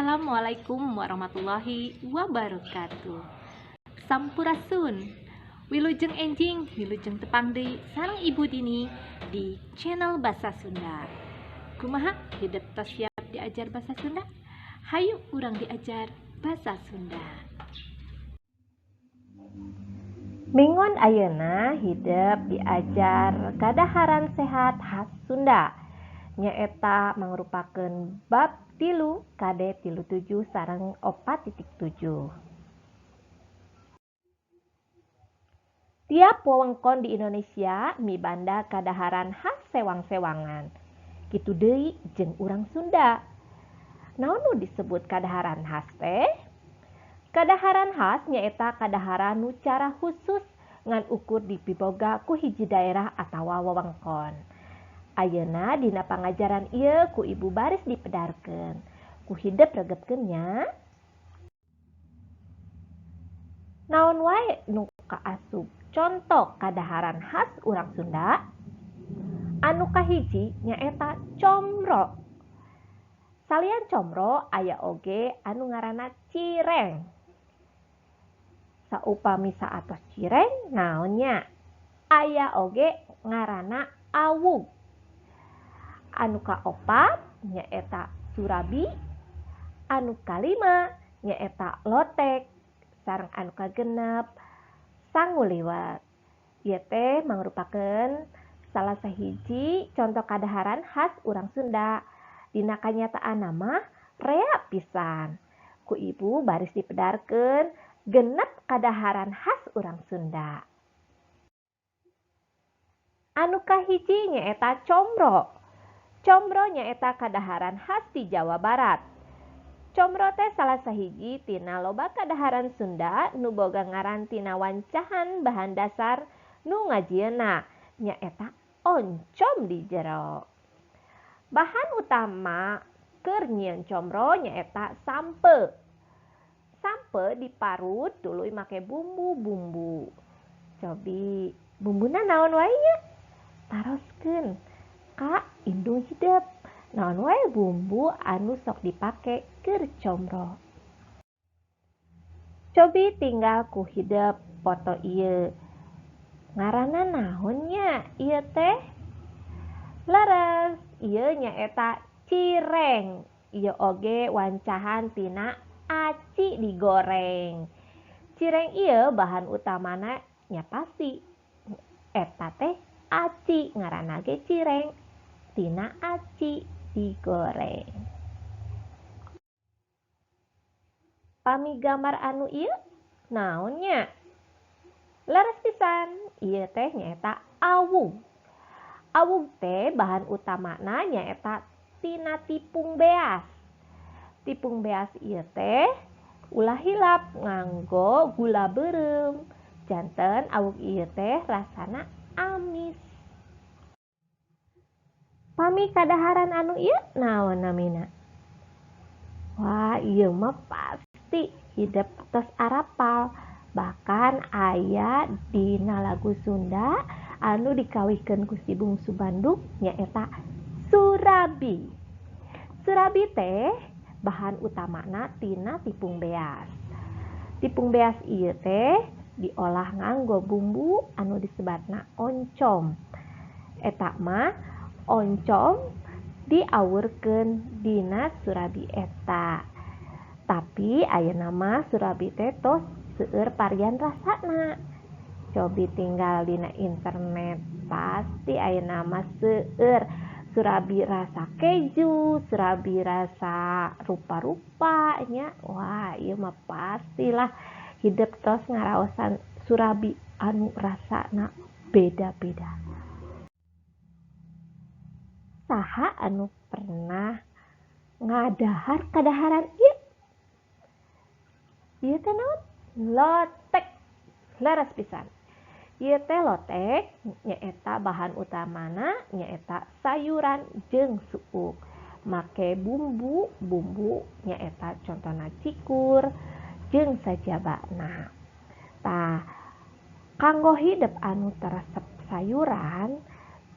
Assalamualaikum warahmatullahi wabarakatuh. Sampurasun. Wilujeng enjing, wilujeng tepang deui sareng Ibu Dini di channel Bahasa Sunda. Kumaha hidup tos siap diajar bahasa Sunda? Hayu urang diajar bahasa Sunda. Mingon ayeuna hidup diajar kadaharan sehat khas Sunda. Nyaeta mangrupakeun bab 3 kade 37 sareng 4.7. Tiap wewengkon di Indonesia mibanda kadaharan khas sewang-sewangan. Kitu deui jeung urang Sunda. Naon nu disebut kadaharan khas teh? Kadaharan khas nyaeta kadaharan nu cara khusus ngan ukur dipiboga ku hiji daerah atawa wewengkon. Ayeuna dina pangajaran ieu ku Ibu baris dipedarkeun. Ku hidep regepkeun nya. Naon wae nu kaasup contoh kadaharan khas urang Sunda? Anu kahiji nyaeta comro. Salian comro aya oge anu ngaranna cireng. Saupami saatos cireng naonnya? Aya oge ngaranna awug. Anu kaopat nyaeta surabi, anu kalima nyaeta lotek, sareng anu kagenep sanguliwet. Ieu teh mangrupakeun salah sahiji contoh kadaharan khas urang Sunda. Dina kanyataanna mah rea pisan. Ku Ibu baris dipedarkeun genep kadaharan khas urang Sunda. Anu kahiji nyaeta comro. Comro nyaeta kadaharan khas di Jawa Barat. Comro teh salah sahiji tina loba kadaharan Sunda nu boga ngaran tina wancahan bahan dasar nu ngajieuna nyaeta oncom di jero. Bahan utama keur nyieun comro nyaeta sampe. Sampe diparut tuluy make bumbu-bumbu. Cobi bumbuna naon wae nya? Taroskeun ka indung hidep. Naon wae bumbu anu sok dipake keur comro. Cobi tinggal ku hidep foto ieu. Ngaranna naon nya ieu teh? Leres, ieu nyaeta cireng. Ieu oge wancahan tina aci digoreng. Cireng ieu bahan utamana nya pasti eta teh aci, ngaranna ge cireng tina aci digoreng. Pami gambar anu ieu naon nya? Leres pisan, ieu teh nyaeta awug. Awug teh bahan utamana nyaeta tina tepung beas. Tepung beas ieu teh ulah hilap nganggo gula beureum. Janten awug ieu teh rasana amis. Pami kadaharan anu ieu naon namina? Wah, ieu mah pasti hidep tos arapal. Bahkan aya dina lagu Sunda anu dikawihkeun ku si bungsu Bandung nyaeta surabi. Surabi teh bahan utamana tina tepung beas. Tepung beas ieu teh diolah nganggo bumbu anu disebatna oncom. Eta mah oncom diawurkeun dina surabi eta. Tapi ayeuna mah surabi teh tos seueur varian rasana. Cobi tinggal dina internet pasti ayeuna mah seueur surabi rasa keju, surabi rasa rupa-rupa nya. Wah, ieu mah pastilah hidep tos ngaraosan surabi anu rasana beda-beda. Saha anu pernah ngadahar kadaharan ieu? Ieu teh naon? Lotek. Leres pisan. Ieu teh lotek nyaeta bahan utamana nyaeta sayuran jeung suuk. Make bumbu nyaeta contona cikur jeung sajabana. Tah, kanggo hidep anu teresep sayuran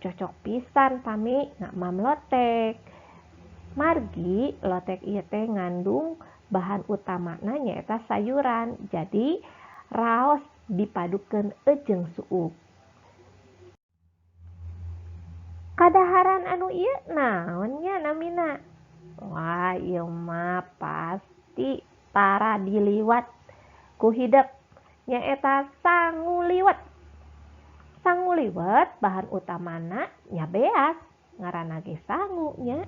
cocok pisan pami ngakmam lotek. Margi lotek ieu teh ngandung bahan utamana nyaeta sayuran. Jadi raos dipadukeun jeung suuk. Kadaharan anu ieu naon nya namina? Wah, ieu mah pasti tara diliwat ku hidep nyaeta sangu liwet. Sangu liwet bahan utamana nya beas, ngaranna ge sangu nya.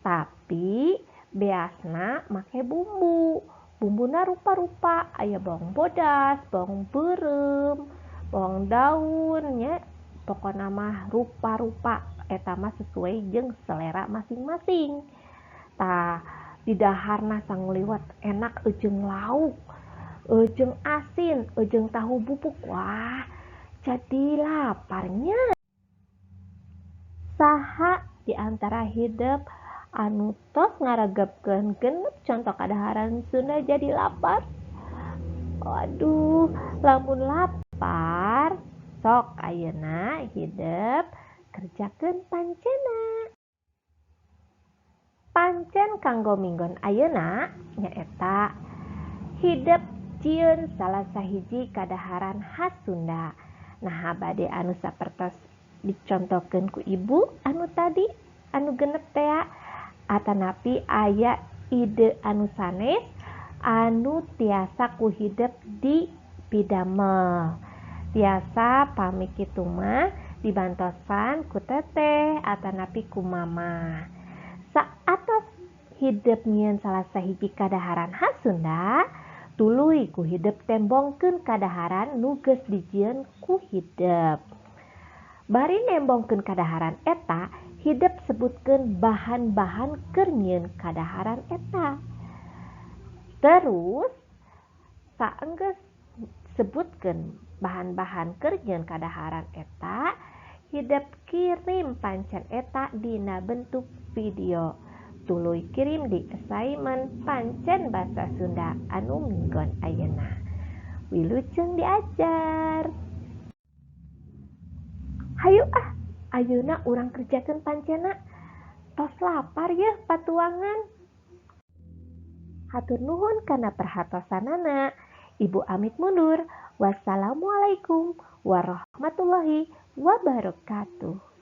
Tapi beasna make bumbu. Bumbuna rupa-rupa, aya bawang bodas, bawang beureum, bawang daun nya. Pokona mah rupa-rupa eta mah sesuai jeung selera masing-masing. Tah di daharna sangu liwet enak jeung lauk, jeung asin, jeung tahu bubuk. Wah, jadi laparnya. Saha di antara hidep anu tos ngaregepkeun genep contoh kadaharan Sunda jadi lapar? Waduh, lamun lapar, sok ayeuna hidep kerjakeun pancena. Pancen kanggo minggon ayeuna nyaeta hidep cieun salah sahiji kadaharan khas Sunda. Nah, bade anu sapertos dicontohkeun ku ibu anu tadi anu genep teh atanapi aya ide anu sanes anu tiasa ku hidep di pidamel. Tiasa pami kitu mah dibantosan ku teteh atanapi ku mama. Saatos hidep nyieun salah sahiji kadaharan khas Sunda, tuluy ku hidep tembongkeun kadaharan nu geus dijieun ku hidep. Bari nembongkeun kadaharan eta, hidep sebutkeun bahan-bahan keur nyieun kadaharan eta. Terus saenggeus sebutkeun bahan-bahan keur nyieun kadaharan eta, hidep kirim pancen eta dina bentuk video. Tuluy kirim di assignment pancen basa Sunda anu minggon ayeuna. Wilujeng diajar. Hayu ayeuna urang kerjakeun pancena. Tos lapar yeuh patuangan. Hatur nuhun kana perhatosanana. Ibu amit mundur. Wassalamualaikum warahmatullahi wabarakatuh.